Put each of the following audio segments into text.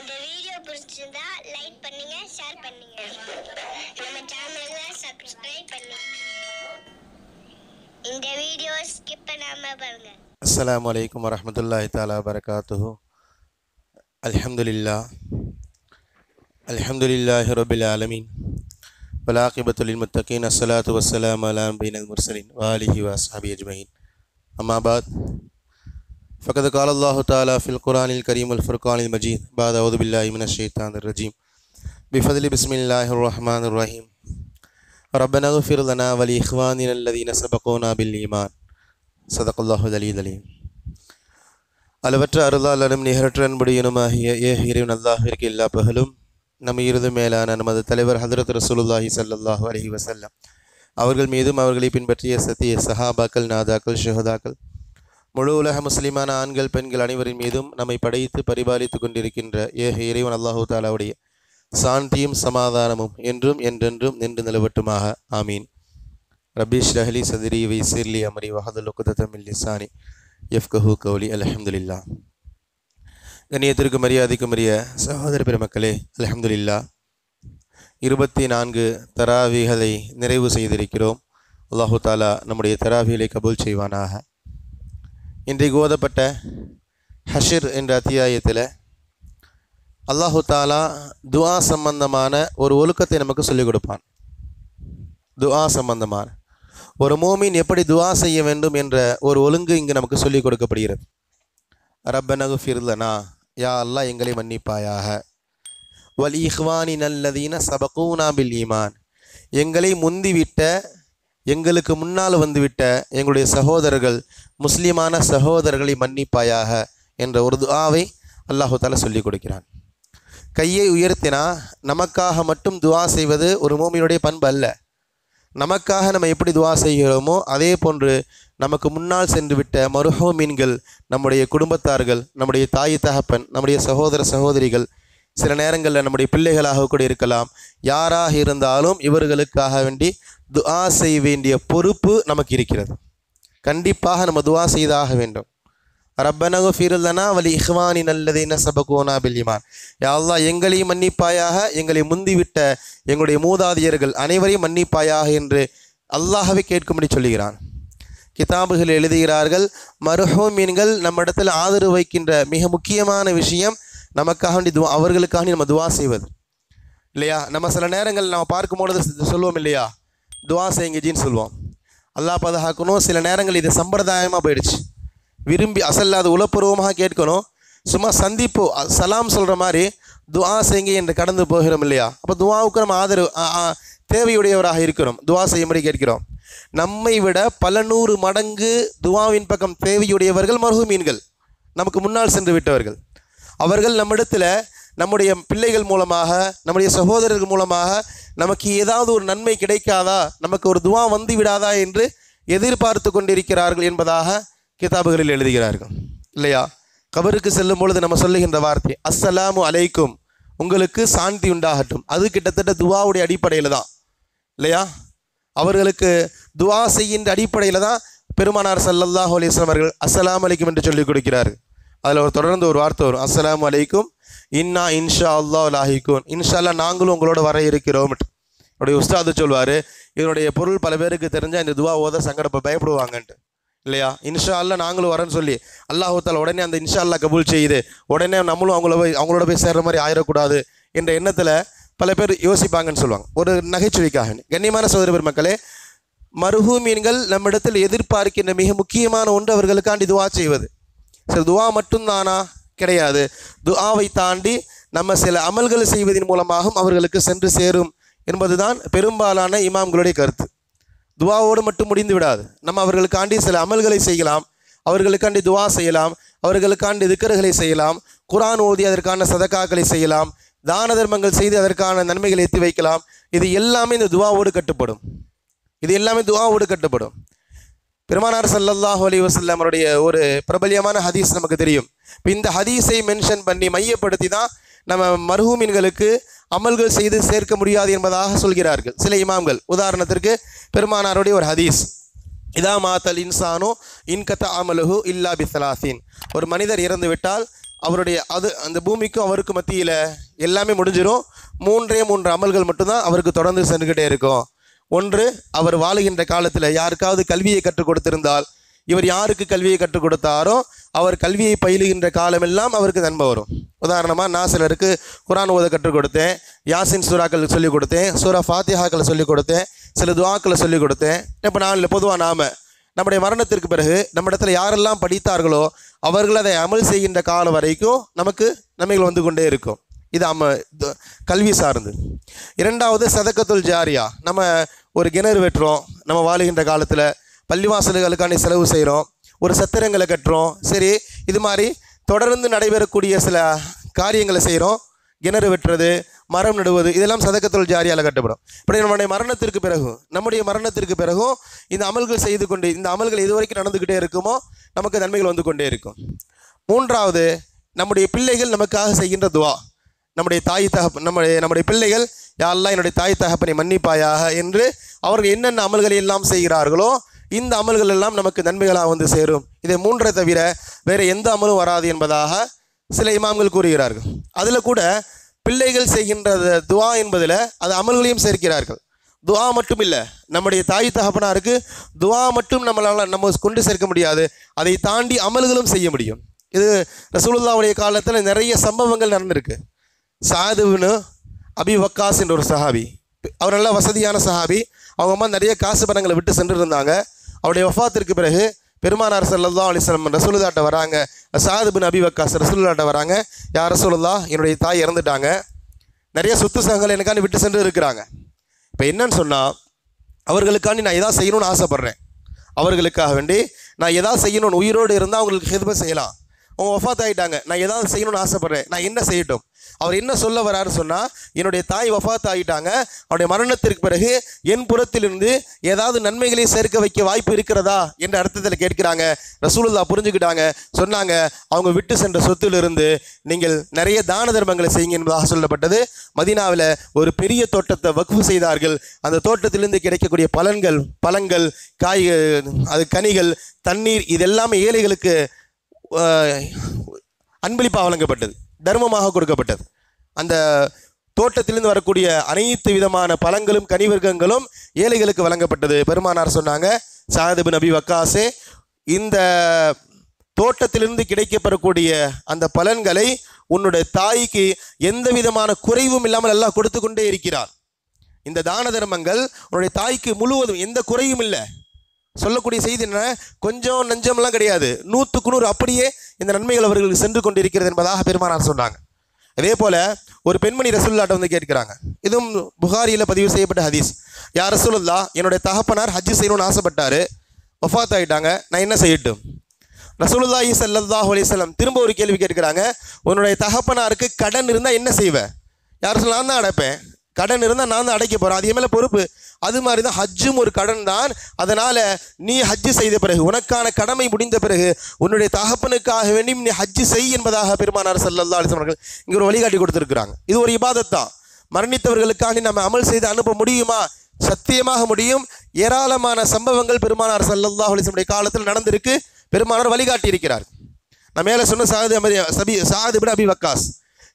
இந்த வீடியோ பிடிச்சிருந்தா லைக் பண்ணுங்க, ஷேர் பண்ணுங்க. நம்ம சேனலை சப்ஸ்கிரைப் பண்ணுங்க. இந்த வீடியோ ஸ்கிப் பண்ணாம பாருங்க. அஸ்ஸலாமு அலைக்கும் வரஹ்மத்துல்லாஹி தஆலா வபரகாத்துஹு. அல்ஹம்துலில்லாஹி ரப்பில் ஆலமீன். வல் ஆகிபத்து லில் முத்தகீன். அஸ்ஸலாத்து வஸ்ஸலாமு அலா நபியினால் முர்சலீன் வ ஆலிஹி வ அஸ்ஹாபிஹி அஜ்மஈன். அம்மா பாத். ஃபகத் கால அல்லாஹு தஆலா ஃபில் குர்ஆனில் கரீம் வல் ஃபுர்கானில் மஜீத். பஅத அஊது பில்லாஹி மினஷ் ஷைத்தானிர் ரஜீம். பிஃபத்லி பிஸ்மில்லாஹிர் ரஹ்மானிர் ரஹீம். ரப்பனா இக்ஃபிர் லனா வ லி இக்வானினா அல்லதீன சபகூனா பில் ஈமான். ஸதகல்லாஹுல் அலீயுல் அலீம். அளவற்ற அருளாளனும் நிகரற்ற அன்புடையனுமாகிய இறைவன் அல்லாஹ்விற்கு எல்லா புகழும். நம் இறுதி மேலான நமது தலைவர் ஹதரத் ரசூலுல்லாஹி ஸல்லல்லாஹு அலைஹி வஸல்லம் அவர்கள் மீதும் அவர்களை பின்பற்றிய சத்திய சஹாபாக்கள், நாதாக்கள், ஷுஹதாக்கள், முழு உலக முஸ்லிமான ஆண்கள், பெண்கள் அனைவரின் மீதும் நம்மை படைத்து பரிபாலித்து கொண்டிருக்கின்ற இறைவன் அல்லாஹு தாலாவுடைய சாந்தியும் சமாதானமும் என்றும் என்றென்றும் நின்று நிலவட்டுமாக. ஆமீன். ரப்பி ஷ்ரஹ் லி சத்ரி வயஸ்ஸிர் லி அம்ரி வஹ்லுல் உக்ததம் மின் லிசானி யஃப்கஹு கௌலி. அல்ஹம்துலில்லாஹ். கண்ணியத்திற்கும் மரியாதைக்கும் உரிய சகோதர பெருமக்களே, அல்ஹம்துலில்லாஹ் 24 தராவிகளை நிறைவு செய்திருக்கிறோம். அல்லாஹு தாலா நம்முடைய தராவிகளை கபூல் செய்வானாக. இன்றைக்கு ஓதப்பட்ட ஹஷர் என்ற அத்தியாயத்தில் அல்லாஹு தாலா துஆ சம்பந்தமான ஒரு ஒழுக்கத்தை நமக்கு சொல்லிக் கொடுப்பான். துஆ சம்பந்தமான ஒரு மோமின் எப்படி துஆ செய்ய வேண்டும் என்ற ஒரு ஒழுங்கு இங்கு நமக்கு சொல்லிக் கொடுக்கப்படுகிறது. ரப்பனா இக்ஃபிர் லனா, யா அல்லாஹ் எங்களை மன்னிப்பாயாக. வல் இஹ்வானினா அல்லதீன சபகூனா பில் ஈமான், எங்களை முந்திவிட்ட, எங்களுக்கு முன்னால் வந்துவிட்ட எங்களுடைய சகோதரர்கள், முஸ்லிமான சகோதரர்களை மன்னிப்பாயாக என்ற ஒரு துஆவை அல்லாஹு தஆலா சொல்லிக் கொடுக்கிறான். கையை உயர்த்தினா நமக்காக மட்டும் துஆ செய்வது ஒரு மோமினுடைய பண்பு அல்ல. நமக்காக நம்ம எப்படி துஆ செய்கிறோமோ அதே போன்று நமக்கு முன்னால் சென்று விட்ட மர்ஹூமீன்கள், நம்முடைய குடும்பத்தார்கள், நம்முடைய தாய் தகப்பன், நம்முடைய சகோதர சகோதரிகள், சில நேரங்களில் நம்முடைய பிள்ளைகளாக கூட இருக்கலாம், யாராக இருந்தாலும் இவர்களுக்காக வேண்டி துஆ செய்ய வேண்டிய பொறுப்பு நமக்கு இருக்கிறது. கண்டிப்பாக நம்ம துஆ செய்தாக வேண்டும். ரப்பனா இக்ஃபிர் லனா வ லி இக்வானினா அல்லதீன சபகூனா பில் ஈமான், யா அல்லாஹ் எங்களையும் மன்னிப்பாயாக, எங்களை முந்திவிட்ட எங்களுடைய மூதாதையர்கள் அனைவரையும் மன்னிப்பாயாக என்று அல்லாஹ்வை கேட்கும்படி சொல்லுகிறான். கிதாபுகள் எழுதுகிறார்கள், மர்ஹூமீன்கள் நம்மிடத்தில் ஆதரவு வைக்கின்ற மிக முக்கியமான விஷயம் நமக்காக வேண்டி துஆ, அவர்களுக்காக நம்ம துஆ செய்வது இல்லையா. நம்ம சில நேரங்கள் நம்ம பார்க்கும்பொழுது சொல்லுவோம் இல்லையா, துஆ செய்யுங்க ஜின்னு சொல்லுவோம். அல்லாஹ் பாதுகாக்கணும். சில நேரங்கள் இது சம்பிரதாயமாக போயிடுச்சு. விரும்பி அசல்லாத உளப்பூர்வமாக கேட்கணும், சும்மா சந்திப்பு சலாம் சொல்கிற மாதிரி துஆ செய்யுங்க என்று கடந்து போகிறோம் இல்லையா. அப்போ துஆவுக்கு நம்ம ஆதரவு தேவையுடையவராக இருக்கிறோம், துஆ செய்யும்படி கேட்கிறோம். நம்மை விட பல 100 மடங்கு துஆவின் பக்கம் தேவையுடையவர்கள் மர்ஹூமீன்கள், நமக்கு முன்னால் சென்று விட்டவர்கள். அவர்கள் நம்மிடத்தில் நம்முடைய பிள்ளைகள் மூலமாக, நம்முடைய சகோதரர்கள் மூலமாக நமக்கு ஏதாவது ஒரு நன்மை கிடைக்காதா, நமக்கு ஒரு துஆ வந்து விடாதா என்று எதிர்பார்த்து கொண்டிருக்கிறார்கள் என்பதாக கிதாபுகளில் எழுதுகிறார்கள் இல்லையா. கபருக்கு செல்லும் பொழுது நம்ம சொல்லுகின்ற வார்த்தை அஸ்ஸலாமு அலைக்கும், உங்களுக்கு சாந்தி உண்டாகட்டும், அது கிட்டத்தட்ட துஆவுடைய அடிப்படையில் தான் இல்லையா. அவர்களுக்கு துஆ செய்கின்ற அடிப்படையில் தான் பெருமானார் ஸல்லல்லாஹு அலைஹி வஸல்லம் அவர்கள் அஸ்ஸலாமு அலைக்கும் என்று சொல்லிக் கொடுக்கிறார்கள். அதில் தொடர்ந்து ஒரு வார்த்தை வரும், அஸ்ஸலாமு அலைக்கும் இன்னா இன்ஷா அல்லாஹ் லாஹிகூன், இன்ஷா அல்லாஹ் நாங்களும் உங்களோட வர இருக்கிறோம். என்னுடைய உஸ்தாது சொல்வார், இதனுடைய பொருள் பல பேருக்கு தெரிஞ்சால் இந்த துஆ ஓத பயப்படுவாங்கன்ட்டு இல்லையா. இன்ஷா அல்லாஹ் நாங்களும் வரேன்னு சொல்லி அல்லாஹு தஆலா உடனே அந்த இன்ஷா அல்லாஹ் கபூல் செய்யுது, உடனே நம்மளும் அவங்களோட போய் சேர்ற மாதிரி ஆயிடக்கூடாது என்ற எண்ணத்தில் பல பேர் யோசிப்பாங்கன்னு சொல்லுவாங்க. ஒரு நகைச்சுவைக்காக. கண்ணியமான சகோதர பெருமக்களே, மர்ஹூமீன்கள் நம்மிடத்தில் எதிர்பார்க்கின்ற மிக முக்கியமான ஒன்று அவர்களுக்காண்டி துஆ செய்வது. சரி, துஆ மட்டும்தானா? கிடையாது. துஆவை தாண்டி நம்ம சில அமல்கள் செய்வதன் மூலமாகவும் அவர்களுக்கு சென்று சேரும் என்பதுதான் பெரும்பாலான இமாம்களுடைய கருத்து. துஆவோடு மட்டும் முடிந்து விடாது. நம்ம அவர்களுக்காண்டி சில அமல்களை செய்யலாம், அவர்களுக்காண்டி துஆ செய்யலாம், அவர்களுக்காண்டி திக்ர்களை செய்யலாம், குர்ஆன் ஓதி அதற்கான சதகாக்களை செய்யலாம், தான தர்மங்கள் செய்து அதற்கான நன்மைகளை எத்தி வைக்கலாம். இது எல்லாமே இந்த துஆவோடு கட்டுப்படும். இது எல்லாமே துஆவோடு கட்டுப்படும். பெருமானார் ஸல்லல்லாஹு அலைஹி வஸல்லம் அவருடைய ஒரு பிரபல்யமான ஹதீஸ் நமக்கு தெரியும். இந்த ஹதீஸை மென்ஷன் பண்ணி மையப்படுத்தி தான் நம்ம மர்ஹூமீன்களுக்கு அமல்கள் செய்து சேர்க்க முடியாது என்பதாக சொல்கிறார்கள் சில இமாம்கள். உதாரணத்திற்கு பெருமானாருடைய ஒரு ஹதீஸ், இதா மாத்தல் இன்சானோ இன்கத்த அமலுஹு இல்லா பிசலாசின், ஒரு மனிதர் இறந்து விட்டால் அவருடைய அந்த பூமிக்கும் அவருக்கு மத்தியில் எல்லாமே முடிஞ்சிடும். 3 அமல்கள் மட்டும்தான் அவருக்கு தொடர்ந்து சென்றுக்கிட்டே இருக்கும். ஒன்று, அவர் வாழுகின்ற காலத்தில் யாருக்காவது கல்வியை கற்றுக் கொடுத்திருந்தால், இவர் யாருக்கு கல்வியை கற்றுக் கொடுத்தாரோ அவர் கல்வியை பயிலுகின்ற காலமெல்லாம் அவருக்கு நன்மை வரும். உதாரணமாக, நான் சிலருக்கு குர்ஆன் ஓத கற்றுக் கொடுத்தேன், யாசின் சூறாக்கள் சொல்லிக் கொடுத்தேன், சூரா ஃபாத்திஹாக்களை சொல்லிக் கொடுத்தேன், சில துஆக்களை சொல்லிக் கொடுத்தேன். இப்போ நான் பொதுவாக நம்முடைய மரணத்திற்கு பிறகு நம்ம இடத்துல யாரெல்லாம் படித்தார்களோ அவர்கள் அதை அமல் செய்கின்ற காலம் வரைக்கும் நமக்கு நன்மைகள் வந்து கொண்டே இருக்கும். இது கல்வி சார்ந்து. இரண்டாவது, சதக்கத்துல் ஜாரியா. நம்ம ஒரு கிணறு வெட்டுறோம், நம்ம வாழுகின்ற காலத்தில் பள்ளிவாசல்களுக்கான செலவு செய்கிறோம், ஒரு சத்திரங்களை கட்டுறோம். சரி, இது மாதிரி தொடர்ந்து நடைபெறக்கூடிய சில காரியங்களை செய்கிறோம். கிணறு வெட்டுறது, மரம் நடுவது, இதெல்லாம் சதக்கத்துல் ஜாரியால் கட்டப்படும். இப்படி நம்முடைய மரணத்திற்கு பிறகும் இந்த அமல்கள் செய்து கொண்டு, இந்த அமல்கள் இதுவரைக்கும் நடந்துக்கிட்டே இருக்குமோ நமக்கு நன்மைகள் வந்து கொண்டே இருக்கும். மூன்றாவது, நம்முடைய பிள்ளைகள் நமக்காக செய்கின்ற துவா. நம்முடைய பிள்ளைகள், யா அல்லாஹ் என்னுடைய தாய் தகப்பனை மன்னிப்பாயாக என்று அவர்கள் என்னென்ன அமல்களை எல்லாம் செய்கிறார்களோ இந்த அமல்கள் எல்லாம் நமக்கு நன்மைகளாக வந்து சேரும். இதை மூன்றை தவிர வேறு எந்த அமலும் வராது என்பதாக சில இமாம்கள் கூறுகிறார்கள். அதில் கூட பிள்ளைகள் செய்கின்ற துவா என்பதில் அது அமல்களையும் சேர்க்கிறார்கள். துவா மட்டும் இல்லை, நம்முடைய தாய் தகப்பனாருக்கு துவா மட்டும் நம்ம கொண்டு சேர்க்க முடியாது, அதை தாண்டி அமல்களும் செய்ய முடியும். இது ரசூலுல்லாஹ்வுடைய காலத்தில் நிறைய சம்பவங்கள் நடந்திருக்கு. சஅத் இப்னு அபி வக்காஸ் என்ற ஒரு சஹாபி, அவர் நல்ல வசதியான சஹாபி. அவங்க அம்மா நிறைய காசு பணங்களை விட்டு சென்று இருந்தாங்க. அவருடைய வஃபாத்திற்கு பிறகு பெருமானார் ஸல்லல்லாஹு அலைஹி வஸல்லம் ரசூலுல்லாஹ்ட்ட வராங்க. சஅத் இப்னு அபி வக்காஸ் ரசூலுல்லாஹ்ட்ட வராங்க. யா ரசூலுல்லாஹ், என்னுடைய தாய் இறந்துட்டாங்க, நிறைய சொத்து சகங்கள் எனக்காண்டி விட்டு சென்று இருக்கிறாங்க. இப்போ என்னன்னு சொன்னால், அவர்களுக்காண்டி நான் எதாவது செய்யணும்னு ஆசைப்பட்றேன். அவர்களுக்காக வேண்டி நான் எதாவது செய்யணும்னு, உயிரோடு இருந்தால் அவங்களுக்கு ஹிதமத் செய்யலாம். அவங்க வஃபாத் ஆகிட்டாங்க, நான் எதாவது செய்யணும்னு ஆசைப்பட்றேன், நான் என்ன செய்யட்டும்? அவர் என்ன சொல்ல வராருன்னு சொன்னால், என்னுடைய தாய் வஃபாத் ஆகிட்டாங்க, அவருடைய மரணத்திற்கு பிறகு என் புறத்திலிருந்து ஏதாவது நன்மைகளை சேர்க்க வைக்க வாய்ப்பு இருக்கிறதா என்ற அர்த்தத்தில் கேட்கிறாங்க. ரசூலுல்லாஹ் புரிஞ்சுக்கிட்டாங்க. சொன்னாங்க, அவங்க விட்டு சென்ற சொத்திலிருந்து நீங்கள் நிறைய தான தர்மங்களை செய்யுங்க என்பதாக சொல்லப்பட்டது. மதீனாவில் ஒரு பெரிய தோட்டத்தை வக்ஃப் செய்தார்கள். அந்த தோட்டத்திலிருந்து கிடைக்கக்கூடிய பழங்கள், காய்கள், கனிகள், தண்ணீர், இதெல்லாமே ஏழைகளுக்கு அன்பளிப்பாக வழங்கப்பட்டது, தர்மமாக கொடுக்கப்பட்டது. அந்த தோட்டத்திலிருந்து வரக்கூடிய அனைத்து விதமான பழங்களும் கனிவர்க்கங்களும் ஏழைகளுக்கு வழங்கப்பட்டது. பெருமானார் சொன்னாங்க, சஅத் இப்னு அபி வக்காஸே, இந்த தோட்டத்திலிருந்து கிடைக்கப்பெறக்கூடிய அந்த பலன்களை உன்னுடைய தாய்க்கு எந்த விதமான குறைவும் இல்லாமல் அல்லாஹ் கொடுத்து கொண்டே இருக்கிறார். இந்த தான தர்மங்கள் உன்னுடைய தாய்க்கு முழுவதும் எந்த குறையும் இல்லை. சொல்லக்கூடிய செய்தி என்ன, கொஞ்சம் நஞ்சம்லாம் கிடையாது, 100க்கு 100 அப்படியே இந்த நன்மைகள் அவர்களுக்கு சென்று கொண்டு இருக்கிறது என்பதாக பெருமானார் சொன்னாங்க. அதே போல ஒரு பெண்மணி ரசூலுல்லாஹ்ட்ட வந்து கேட்கிறாங்க. இதுவும் புகாரியில் பதிவு செய்யப்பட்ட ஹதீஸ். யா ரசூலுல்லாஹ், என்னுடைய தகப்பனார் ஹஜ் செய்யணும்னு ஆசைப்பட்டாரு, வஃபாத் ஆகிட்டாங்க, நான் என்ன செய்யட்டும்? ரசூலுல்லாஹி ஸல்லல்லாஹு அலைஹி வஸல்லம் திரும்ப ஒரு கேள்வி கேட்கிறாங்க. உன்னுடைய தகப்பனாருக்கு கடன் இருந்தால் என்ன செய்வேன்? யார் சொல்ல, நான் தான் அடைப்பேன். கடன் இருந்தால் நான் தான் அடைக்க போகிறேன், அது என் மேலே பொறுப்பு. அது மாதிரி தான் ஹஜ்ஜும் ஒரு கடன் தான். அதனால் நீ ஹஜ்ஜு செய்த பிறகு, உனக்கான கடமை முடிந்த பிறகு உன்னுடைய தகப்பனுக்காக வேண்டி நீ ஹஜ்ஜு செய் என்பதாக பெருமானார் ஸல்லல்லாஹு அலைஹி வஸல்லம் இங்கே ஒரு வழிகாட்டி கொடுத்துருக்குறாங்க. இது ஒரு இபாதத் தான். மரணித்தவர்களுக்காண்டி நம்ம அமல் செய்து அனுப்ப முடியுமா? சத்தியமாக முடியும். ஏராளமான சம்பவங்கள் பெருமானார் ஸல்லல்லாஹு அலைஹி வஸல்லம் காலத்தில் நடந்திருக்கு. பெருமானார் வழிகாட்டி இருக்கிறார். நான் மேலே சொன்ன சஅத் இப்னு அபி வக்காஸ்,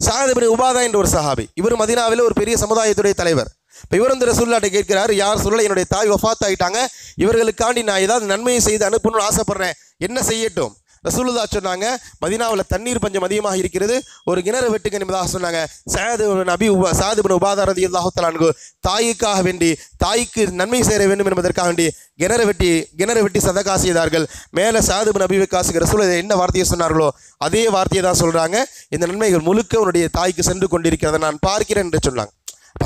சஅத் இப்னு உபாதா என்ற ஒரு சஹாபி. இவர் மதீனாவில் ஒரு பெரிய சமுதாயத்துடைய தலைவர். இப்போ இவர் வந்து ரசூலுல்லாஹ்ட்ட கேட்கிறார், யார் சொல்லல, என்னுடைய தாய் வஃபாத் ஆகிட்டாங்க, இவர்களுக்காண்டி நான் ஏதாவது நன்மையை செய்து அனுப்பணும்னு ஆசைப்படுறேன், என்ன செய்யட்டும்? ரசூலுல்லாஹ் சொன்னாங்க, மதீனாவில் தண்ணீர் பஞ்சம் அதிகமாக இருக்கிறது, ஒரு கிணறு வெட்டுங்க என்பதாக சொன்னாங்க. சஅத் இப்னு உபாதா ரலியல்லாஹு தஆலா அன்ஹு தாய்க்காக வேண்டி, தாய்க்கு நன்மை சேர வேண்டும் என்பதற்காக வேண்டி கிணறு வெட்டி சதகா செய்தார்கள். மேலே சஅத் இப்னு அபி வக்காஸுக்கு ரசூலுல்லாஹ் என்ன வார்த்தையை சொன்னார்களோ அதே வார்த்தையை தான் சொல்கிறாங்க. இந்த நன்மைகள் முழுக்க உன்னுடைய தாய்க்கு சென்று கொண்டிருக்கிறத நான் பார்க்கிறேன் என்று சொன்னாங்க.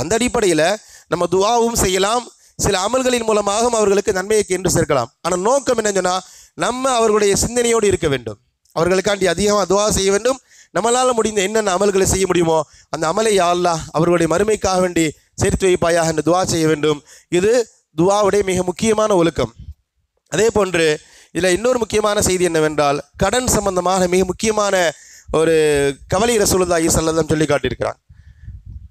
அந்த அடிப்படையில் நம்ம துஆவும் செய்யலாம், சில அமல்களின் மூலமாகவும் அவர்களுக்கு நன்மையை என்று சேர்க்கலாம். ஆனால் நோக்கம் என்னன்னு சொன்னால், நம்ம அவர்களுடைய சிந்தனையோடு இருக்க வேண்டும், அவர்களுக்காண்டி அதிகமாக துஆ செய்ய வேண்டும். நம்மளால் முடிந்த என்னென்ன அமல்களை செய்ய முடியுமோ அந்த அமலை யா அல்லாஹ் அவர்களுடைய மறுமைக்காக வேண்டி சேர்த்து வைப்பாயாக என்று துஆ செய்ய வேண்டும். இது துஆவுடைய மிக முக்கியமான ஒழுக்கம். அதே போன்று இதில் இன்னொரு முக்கியமான செய்தி என்னவென்றால், கடன் சம்பந்தமான மிக முக்கியமான ஒரு கவலை ரசூலுல்லாஹி ஸல்லல்லாஹு அலைஹி வஸல்லம் சொல்லி காட்டியிருக்கிறாங்க.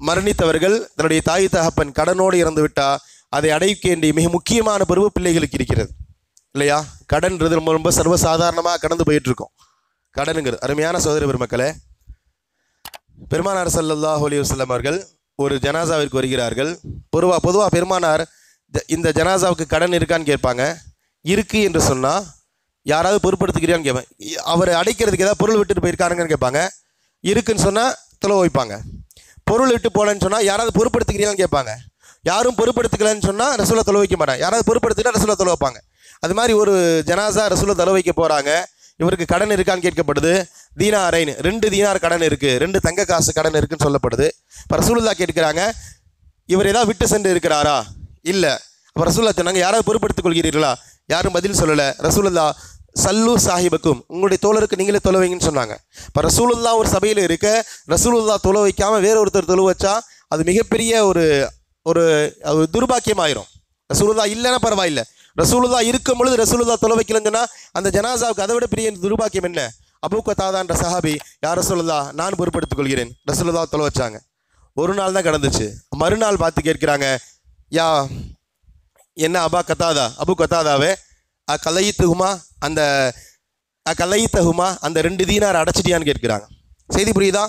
மரணித்தவர்கள் தன்னுடைய தாய் தகப்பன் கடனோடு இறந்து விட்டால் அதை அடைக்க வேண்டிய மிக முக்கியமான பொறுப்பு பிள்ளைகளுக்கு இருக்கிறது இல்லையா? கடன்றது ரொம்ப ரொம்ப சர்வசாதாரணமாக கடந்து போயிட்டுருக்கோம். கடனுங்கிறது அருமையான சகோதர பெருமக்களே, பெருமானார் ஸல்லல்லாஹு அலைஹி வஸல்லம் அவர்கள் ஒரு ஜனாசாவிற்கு வருகிறார்கள். பொதுவாக பெருமானார் இந்த ஜனாசாவுக்கு கடன் இருக்கான்னு கேட்பாங்க. இருக்குது என்று சொன்னால் யாராவது பொறுப்படுத்துக்கிறியான்னு கேட்பேன். அவரை அடைக்கிறதுக்கு ஏதாவது பொருள் விட்டுட்டு போயிருக்காருங்கன்னு கேட்பாங்க. இருக்குன்னு சொன்னால் தொலை வைப்பாங்க. பொருள் விட்டு போகலன்னு சொன்னால் யாராவது பொறுப்படுத்துக்கிறியான்னு கேட்பாங்க. யாரும் பொறுப்படுத்துக்கலன்னு சொன்னால் ரசூலை தொலை வைக்க மாட்டாங்க. யாராவது பொறுப்படுத்திட்டா ரசூலை தொலை வைப்பாங்க. அது மாதிரி ஒரு ஜனாசா ரசூலை தொலை வைக்க போகிறாங்க. இவருக்கு கடன் இருக்கான்னு கேட்கப்படுது. தீனாரைன் 2 தீனார் கடன் இருக்குது, 2 தங்க காசு கடன் இருக்குன்னு சொல்லப்படுது. இப்போ ரசூலுல்லாஹ் கேட்குறாங்க, இவர் ஏதாவது விட்டு சென்று இருக்கிறாரா? இல்லை. அப்போ ரசூலுல்லாஹ் சொன்னாங்க, யாராவது பொறுப்படுத்திக் கொள்கிறீர்களா? யாரும் பதில் சொல்லலை. ரசூலுல்லாஹ் சல்லு சாஹிபக்கும், உங்களுடைய தோழருக்கு நீங்களே தொலை வைங்கன்னு சொன்னாங்க. இப்போ ரசூலுல்லாஹ் ஒரு சபையில் இருக்க ரசூலுல்லாஹ் தொலை வைக்காமல் வேற ஒருத்தர் தொலை வச்சா அது மிகப்பெரிய ஒரு ஒரு துர்பாக்கியமாயிரும். ரசூலுல்லாஹ் இல்லைன்னா பரவாயில்லை, ரசூலுல்லாஹ் இருக்கும் பொழுது ரசூலுல்லாஹ் தொலை வைக்கலன்னு சொன்னால் அந்த ஜனாசாவுக்கு அதை விட பெரிய துர்பாக்கியம் என்ன? அபூ கதாதான்ற சஹாபி, யார் ரசூலுல்லாஹ் நான் பொறுப்படுத்திக் கொள்கிறேன், ரசூலுல்லாஹ் தொலை வச்சாங்க. ஒரு நாள் தான் கடந்துச்சு. மறுநாள் பார்த்து கேட்குறாங்க, யா என்ன அபூ கதாதாவே கலைத்தகுமா அந்த 2 தீனார் அடைச்சிட்டியான்னு கேட்குறாங்க. செய்தி புரியுதா?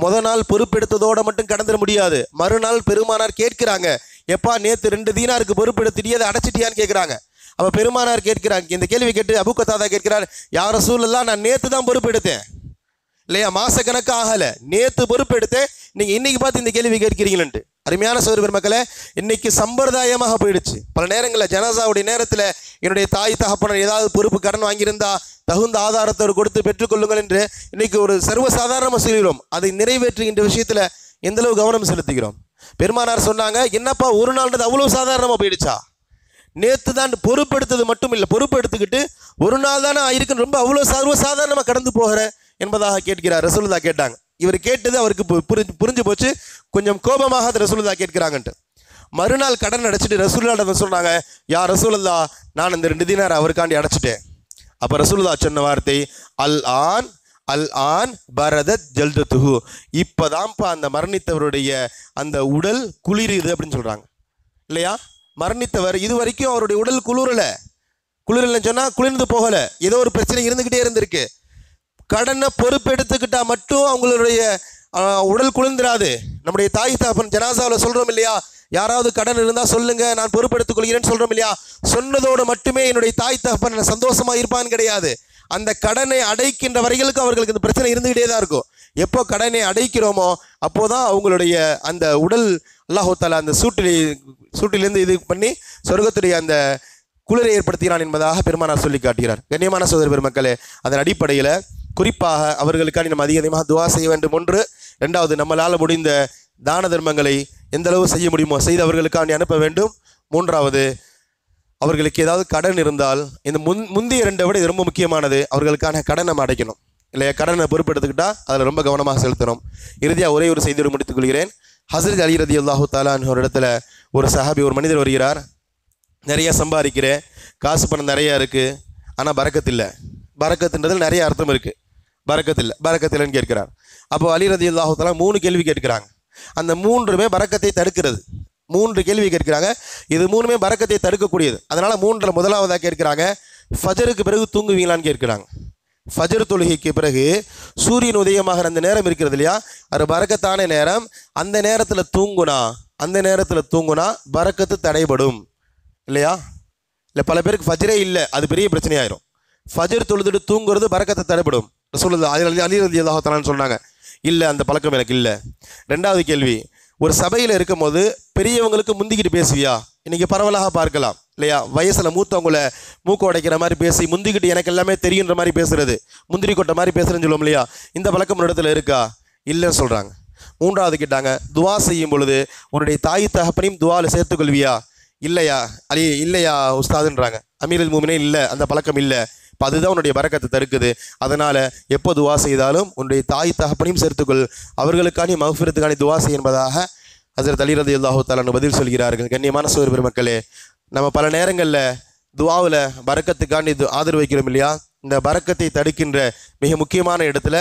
முதல் நாள் பொறுப்பெடுத்ததோடு மட்டும் கடந்துட முடியாது. மறுநாள் பெருமானார் கேட்குறாங்க, எப்பா நேற்று 2 தீனாருக்கு பொறுப்பெடுத்துட்டியே அதை அடைச்சிட்டியான்னு கேட்குறாங்க. அப்போ பெருமானார் கேட்குறாங்க, இந்த கேள்வி கேட்டு அபூ கதாதா கேட்கிறார், யார் ரசூலுல்லாஹ் நான் நேற்று தான் பொறுப்பெடுத்தேன் இல்லையா, மாசக்கணக்கு ஆகலை, நேற்று பொறுப்பெடுத்தேன், நீங்கள் இன்னைக்கு பார்த்து இந்த கேள்வி கேட்கிறீங்களேன்ட்டு. அருமையான சகோதர பெருமக்களே, இன்னைக்கு சம்பிரதாயமாக போயிடுச்சு. பல நேரங்களில் ஜனாசாவுடைய நேரத்தில் என்னுடைய தாய் தகப்பனர் ஏதாவது பொறுப்பு கடன் வாங்கியிருந்தா தகுந்த ஆதாரத்தோடு கொடுத்து பெற்றுக்கொள்ளுங்கள் என்று இன்னைக்கு ஒரு சர்வசாதாரணமாக சொல்கிறோம். அதை நிறைவேற்றுகின்ற விஷயத்தில் எந்தளவு கவனம் செலுத்துகிறோம்? பெருமானார் சொன்னாங்க, என்னப்பா ஒரு நாள்ன்றது அவ்வளோ சாதாரணமாக போயிடுச்சா? நேற்று தான் பொறுப்பெடுத்தது மட்டும் இல்லை, பொறுப்பெடுத்துக்கிட்டு ஒரு நாள் தானே இருக்குன்னு ரொம்ப அவ்வளோ சர்வசாதாரணமாக கடந்து போகிற என்பதாக கேட்கிறார். ரசூலுல்லாஹ் கேட்டாங்க. இவர் கேட்டது அவருக்கு புரிஞ்சு போச்சு. கொஞ்சம் கோபமாக ரசூலுல்லாஹ் கேட்கிறாங்கன்ட்டு. மறுநாள் கடன் அடைச்சிட்டு ரசூலுல்லாஹ் சொன்னாங்க, யா ரசூலுல்லாஹ் நான் இந்த 2 தீனார் அவருக்காண்டி அடைச்சிட்டேன். அப்போ ரசூலுல்லாஹ் சொன்ன வார்த்தை, அல் ஆன் பரதத் ஜல்தத்துஹு, இப்போதான்ப்பா அந்த மரணித்தவருடைய அந்த உடல் குளிருது அப்படின்னு சொல்கிறாங்க இல்லையா? மரணித்தவர் இது வரைக்கும் அவருடைய உடல் குளிரலைன்னு சொன்னால் குளிர்ந்து போகலை, ஏதோ ஒரு பிரச்சனை இருந்துக்கிட்டே இருந்திருக்கு. கடனை பொறுப்பெடுத்துக்கிட்டா மட்டும் அவங்களுடைய உடல் குளிர்ந்துராது. நம்முடைய தாய் தகப்பன் ஜனாசாவில் சொல்கிறோம் இல்லையா, யாராவது கடன் இருந்தால் சொல்லுங்க நான் பொறுப்பெடுத்துக் கொள்கிறேன்னு சொல்கிறோம் இல்லையா, சொன்னதோடு மட்டுமே என்னுடைய தாய் தகப்பன் சந்தோஷமாக இருப்பான்னு கிடையாது. அந்த கடனை அடைக்கின்ற வரைகளுக்கு அவர்களுக்கு இந்த பிரச்சனை இருந்துகிட்டே தான் இருக்கும். எப்போ கடனை அடைக்கிறோமோ அப்போதான் அவங்களுடைய அந்த உடல் அல்லாஹ் தஆலா அந்த சூட்டிலிருந்து இது பண்ணி சொர்க்கத்துடைய அந்த குளிரை ஏற்படுத்தினான் என்பதாக பெருமானார் சொல்லி காட்டுகிறார். கண்ணியமான சகோதர பெருமக்களே, அதன் அடிப்படையில் குறிப்பாக அவர்களுக்காண்டி நம்ம அதிகமாக துவா செய்ய வேண்டும். 1. 2வது, நம்மளால் முடிந்த தான தர்மங்களை எந்த அளவு செய்ய முடியுமோ செய்து அவர்களுக்காண்டி அனுப்ப வேண்டும். 3வது, அவர்களுக்கு ஏதாவது கடன் இருந்தால் இந்த முந்தைய 2 விட இது ரொம்ப முக்கியமானது, அவர்களுக்கான கடனை நம்ம அடைக்கணும் இல்லையா? கடனை பொறுப்பெடுத்துக்கிட்டால் அதில் ரொம்ப கவனமாக செலுத்தணும். இறுதியாக ஒரே ஒரு செய்தியோடு முடித்துக் கொள்கிறேன். ஹஸரத் அலி ரலியல்லாஹு தஆலா அன்ஹு ஒரு இடத்துல ஒரு சஹாபி, ஒரு மனிதர் வருகிறார். நிறைய சம்பாதிக்கிறேன், காசு பணம் நிறையா இருக்குது, ஆனால் பரக்கத்து இல்லை. பரக்கத்துன்றதில் நிறைய அர்த்தம் இருக்குது. பரக்கத்து இல்லைன்னு கேட்கிறார். அப்போ அலி ரலியல்லாஹு தஆலா 3 கேள்வி கேட்கிறாங்க. அந்த 3மே பரக்கத்தை தடுக்கிறது. 3 கேள்வி கேட்கிறாங்க. இது 3மே பரக்கத்தை தடுக்கக்கூடியது. அதனால் 3ல் முதலாவதாக கேட்கிறாங்க, ஃபஜருக்கு பிறகு தூங்குவீங்களான்னு கேட்கிறாங்க. ஃபஜர் தொழுகைக்கு பிறகு சூரியன் உதயமாகிற அந்த நேரம் இருக்கிறது இல்லையா, அது பரக்கத்தான நேரம். அந்த நேரத்தில் தூங்குனா பரக்கத்து தடைபடும் இல்லையா? இல்லை, பல பேருக்கு ஃபஜரே இல்லை, அது பெரிய பிரச்சனையாயிரும். ஃபஜர் தொழுதுட்டு தூங்குறது பரக்கத்தை தடைபடும். ரசூலுல்லாஹ் அலி ரலியல்லாஹு தஆலா சொன்னாங்க, இல்லை அந்த பழக்கம் எனக்கு இல்லை. 2வது கேள்வி, ஒரு சபையில் இருக்கும் போது பெரியவங்களுக்கு முந்திக்கிட்டு பேசுவியா? இன்றைக்கி பரவலாக பார்க்கலாம் இல்லையா, வயசில் மூத்தவங்களை மூக்க உடைக்கிற மாதிரி பேசி முந்திக்கிட்டு எனக்கு எல்லாமே தெரியுன்ற மாதிரி பேசுறது, முந்திரி கொட்டை மாதிரி பேசுகிறேன்னு சொல்லுவோம் இல்லையா, இந்த பழக்கம் ஒரு இடத்துல இருக்கா? இல்லைன்னு சொல்கிறாங்க. 3வது கேட்டாங்க, துவா செய்யும் பொழுது உன்னுடைய தாய் தகப்பனையும் துவாவில் சேர்த்துக்கொள்வியா? இல்லையா உஸ்தாதுன்றாங்க. அமீருல் மூமினீன் இல்லை, அந்த பழக்கம் இல்லை. இப்போ அதுதான் உன்னுடைய பரக்கத்தை தடுக்குது. அதனால் எப்போ துவா செய்தாலும் உன்னுடைய தாய் தகப்பனையும் சேர்த்துக்கொள், அவர்களுக்கான மஃபிரத்துக்கான துவா செய் என்பதாக ஹஸரத் அலி ரலியல்லாஹு தஆலா பதில் சொல்கிறார்கள். கண்ணியமான சகோதர பெருமக்களே, நம்ம பல நேரங்களில் துவாவில் பரக்கத்துக்காண்டி ஆதரவு வைக்கிறோம் இல்லையா, இந்த பரக்கத்தை தடுக்கின்ற மிக முக்கியமான இடத்துல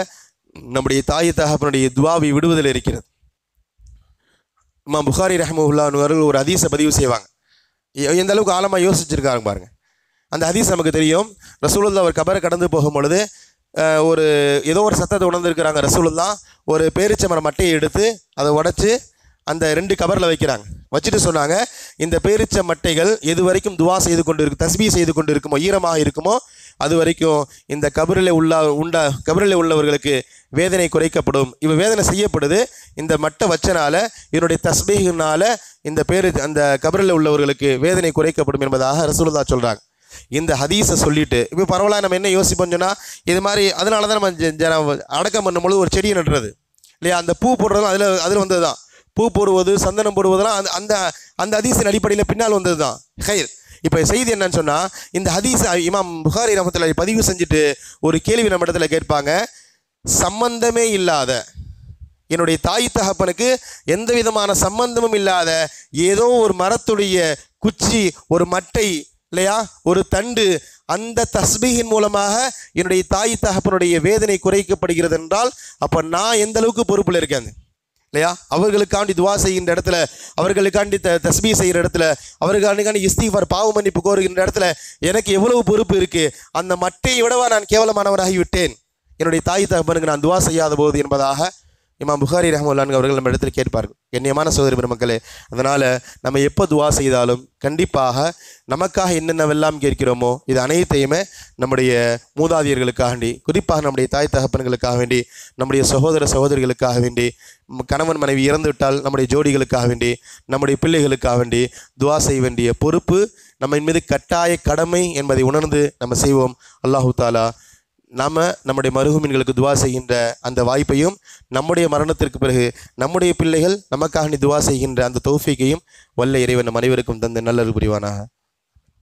நம்முடைய தாய் தகப்பனுடைய துவாவை விடுவதில் இருக்கிறது. இமாம் புகாரி ரஹ்மத்துல்லாஹி அவர்கள் ஒரு ஹதீஸை பதிவு செய்வாங்க. எந்த அளவுக்கு ஆழமாக யோசிச்சிருக்காங்க பாருங்கள். அந்த ஹதீஸ் நமக்கு தெரியும். ரசூலுல்லாஹ் ஒரு கபரை கடந்து போகும் பொழுது ஏதோ ஒரு சத்தத்தை உணர்ந்திருக்கிறாங்க. ரசூலுல்லாஹ் ஒரு பேரிச்சமர மட்டையை எடுத்து அதை உடைச்சி அந்த 2 கபரில் வைக்கிறாங்க. வச்சுட்டு சொன்னாங்க, இந்த பேரிச்ச மட்டைகள் எது வரைக்கும் துவா செய்து கொண்டு இருக்கு, தஸ்பீ செய்து கொண்டு இருக்குமோ, ஈரமாக இருக்குமோ, அது வரைக்கும் இந்த கபரில் உள்ளவர்களுக்கு வேதனை குறைக்கப்படும். வேதனை செய்யப்படுது. இந்த மட்டை வச்சனால, இதனுடைய தஸ்பீஹினால அந்த கபரில் உள்ளவர்களுக்கு வேதனை குறைக்கப்படும் என்பதாக ரசூலுல்லாஹ் சொல்கிறாங்க. இந்த ஹதீஸை சொல்லிட்டு இப்போ பரவாயில்ல, நம்ம என்ன யோசிப்போம் சொன்னால், இது மாதிரி அதனால தான் நம்ம அடக்கம் பண்ணும்பொழுது ஒரு செடியை நடுறது இல்லையா, அந்த பூ போடுறதும் அதில் வந்தது தான். பூ போடுவது, சந்தனம் போடுவதெல்லாம் அந்த ஹதீஸின் அடிப்படையில் பின்னால் வந்தது தான். ஹைர். இப்போ செய்தி என்னன்னு சொன்னால், இந்த ஹதீஸ் இமாம் புகாரி ரஹ்மத்துல்லாஹி பதிவு செஞ்சுட்டு ஒரு கேள்வி நம்ம இடத்துல கேட்பாங்க. சம்பந்தமே இல்லாத, என்னுடைய தாய் தகப்பனுக்கு எந்த விதமான சம்பந்தமும் இல்லாத ஏதோ ஒரு மரத்துடைய குச்சி, ஒரு மட்டை இல்லையா, ஒரு தண்டு, அந்த தஸ்பீஹின் மூலமாக என்னுடைய தாய் தகப்பனுடைய வேதனை குறைக்கப்படுகிறது என்றால், அப்போ நான் எந்த அளவுக்கு பொறுப்பில் இருக்கேன் இல்லையா? அவர்களுக்காண்டி துவா செய்கின்ற இடத்துல, அவர்களுக்காண்டி தஸ்பீ செய்கிற இடத்துல, அவர்களுக்காண்டி இஸ்திஃபார் பாவ மன்னிப்பு கோருகின்ற இடத்துல எனக்கு எவ்வளவு பொறுப்பு இருக்குது? அந்த மட்டையை விடவா நான் கேவலமானவராகிவிட்டேன் என்னுடைய தாய் தகப்பனுக்கு நான் துவா செய்யாத போது என்பதாக இமாம் புகாரி ரஹ்மத்துல்லாஹி அவர்கள் நம்ம இடத்துல கேட்பார்கள். கண்ணியமான சகோதரி பெருமக்களே, அதனால் நம்ம எப்போ துவா செய்தாலும் கண்டிப்பாக நமக்காக என்னென்னவெல்லாம் கேட்கிறோமோ இது அனைத்தையுமே நம்முடைய மூதாதையர்களுக்காக, குறிப்பாக நம்முடைய தாய் தகப்பன்களுக்காக வேண்டி, நம்முடைய சகோதர சகோதரிகளுக்காக வேண்டி, கணவன் மனைவி இறந்துவிட்டால் நம்முடைய ஜோடிகளுக்காக வேண்டி, நம்முடைய பிள்ளைகளுக்காக வேண்டி துவா செய்ய வேண்டிய பொறுப்பு நம்ம மீது கட்டாய கடமை என்பதை உணர்ந்து நம்ம செய்வோம். அல்லாஹு தாலா நம்முடைய மருகுமீன்களுக்கு துவா செய்கின்ற அந்த வாய்ப்பையும், நம்முடைய மரணத்திற்கு பிறகு நம்முடைய பிள்ளைகள் நமக்காக துவா செய்கின்ற அந்த தௌஃபீக்கையும் வல்ல இறைவன் நம் அனைவருக்கும் தந்து நல்லது புரிவானாக.